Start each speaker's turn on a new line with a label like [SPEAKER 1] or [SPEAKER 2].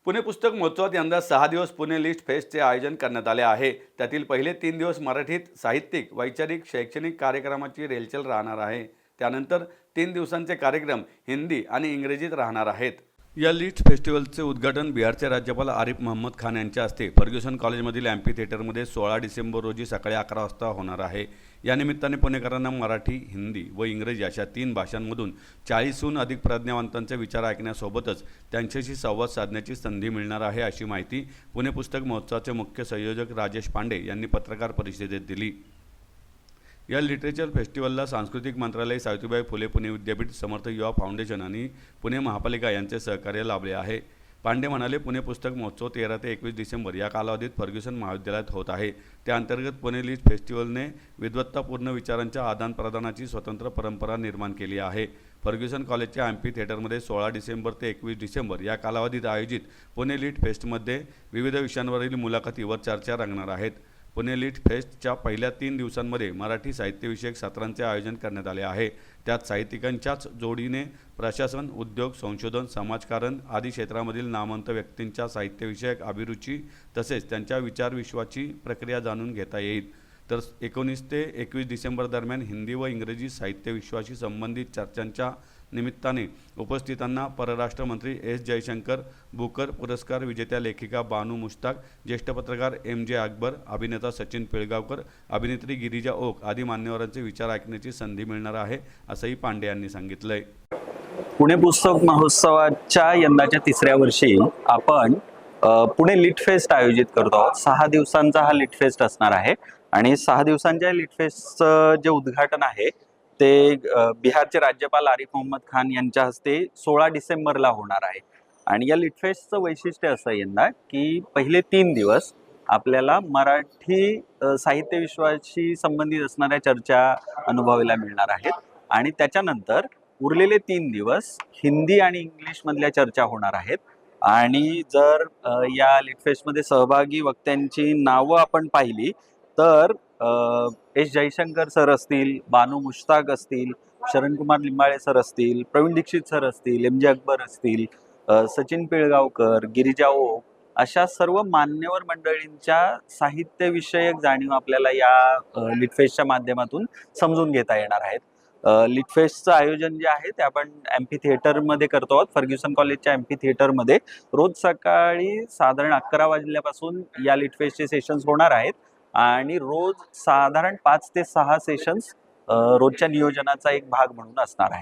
[SPEAKER 1] पुणे पुस्तक महोत्सवात यंदा 6 दिवस पुणे लिस्ट फेस्टचे आयोजन करण्यात आले आहे। त्यातील पहिले 3 दिवस मराठीत साहित्यिक, वैचारिक, शैक्षणिक कार्यक्रमाची रेलचेल राहणार आहे। त्यानंतर 3 दिवसांचे कार्यक्रम हिंदी आणि इंग्रजीत राहणार आहेत। या लिस्ट फेस्टिवलचे उद्घाटन बिहारचे राज्यपाल आरिफ मोहम्मद खान यांच्या हस्ते फर्ग्युसन कॉलेजमधील एम्पी थिएटरमध्ये 16 डिसेंबर रोजी सकाळी 11 वाजता होणार आहे। या निमित्ताने पुणेकरांना मराठी, हिंदी व इंग्रजी अशा 3 भाषांमधून 40हून अधिक प्रज्ञावंतांचे विचार ऐकण्यासोबतच त्यांच्याशी संवाद साधण्याची संधी मिळणार आहे, अशी माहिती पुणे पुस्तक महोत्सवाचे मुख्य संयोजक राजेश पांडे यांनी पत्रकार परिषदेत दिली। या लिटरेचर फेस्टिवलला सांस्कृतिक मंत्रालय, सावित्रीबाई फुले पुणे विद्यापीठ, समर्थ युवा फाउंडेशन आणि पुणे महापालिका यांचे सहकार्य लाभले आहे। पांडे म्हणाले, पुणे पुस्तक महोत्सव 13 ते 21 डिसेंबर या कालावधीत फर्ग्युसन महाविद्यालयात होत आहे। त्या अंतर्गत पुणे लिस्ट फेस्टिवलने विद्वत्तापूर्ण विचारांच्या आदानप्रदानाची स्वतंत्र परंपरा निर्माण केली आहे। फर्ग्युसन कॉलेजच्या एम्पी थिएटरमध्ये 16 डिसेंबर ते 21 डिसेंबर या कालावधीत आयोजित पुणे लिट फेस्टमध्ये विविध विषयांवरील मुलाखतीवर चर्चा रंगणार आहेत। पुणे लिट फेस्टच्या पहिल्या 3 दिवसांमध्ये मराठी साहित्यविषयक सत्रांचे आयोजन करण्यात आले आहे। त्यात साहित्यिकांच्याच जोडीने प्रशासन, उद्योग, संशोधन, समाजकारण आदी क्षेत्रामधील नामवंत व्यक्तींच्या साहित्यविषयक अभिरुची तसेच त्यांच्या विचारविश्वाची प्रक्रिया जाणून घेता येईल। तर 19 ते 21 डिसेंबर दरम्यान हिंदी व इंग्रजी साहित्यविश्वाशी संबंधित चर्चांच्या निमित्ताने उपस्थितांना परराष्ट्र मंत्री एस जयशंकर, बुकर पुरस्कार विजेत्या लेखिका बानू मुश्ताक, ज्येष्ठ पत्रकार MJ अकबर, अभिनेता सचिन पिळगावकर, अभिनेत्री गिरिजा ओक आदी मान्यवरांचे विचार ऐकण्याची संधी मिळणार आहे, असंही पांडे यांनी सांगितलंय।
[SPEAKER 2] पुणे पुस्तक महोत्सवाच्या यंदाच्या 3ऱ्या वर्षी आपण पुणे लिट फेस्ट आयोजित करतो आहोत। 6 दिवसांचा हा लिट फेस्ट असणार आहे आणि 6 दिवसांच्या लिट फेस्टचं जे उद्घाटन आहे ते बिहारचे राज्यपाल आरिफ मोहम्मद खान यांच्या हस्ते 16 डिसेंबरला होणार आहे। आणि या लिट फेस्टचं वैशिष्ट्य असं यंदा की पहिले 3 दिवस आपल्याला मराठी साहित्य विश्वाशी संबंधित असणाऱ्या चर्चा अनुभवायला मिळणार आहेत आणि त्याच्यानंतर उरलेले 3 दिवस हिंदी आणि इंग्लिश मधल्या चर्चा होणार आहेत। आणि जर या लिट फेस्टमध्ये सहभागी वक्त्यांची नावं आपण पाहिली तर एस जयशंकर सर असतील, बानू मुश्ताक असतील, शरणकुमार लिंबाळे सर असतील, प्रवीण दीक्षित सर असतील, MJ अकबर असतील, सचिन पिळगावकर, गिरिजा ओक अशा सर्व मान्यवर मंडळींच्या साहित्यविषयक जाणीव आपल्याला या लिट फेस्टच्या माध्यमातून समजून घेता येणार आहेत। लिट फेस्टचं आयोजन जे आहे ते आपण एम्पी थिएटरमध्ये करतो आहोत। फर्ग्युसन कॉलेजच्या एम्पी थिएटरमध्ये रोज सकाळी साधारण 11 वाजल्यापासून या लिट फेस्टचे सेशन्स होणार आहेत आणि रोज साधारण 5 ते 6 सेशन्स रोजच्या नियोजनाचा एक भाग म्हणून असणार आहे।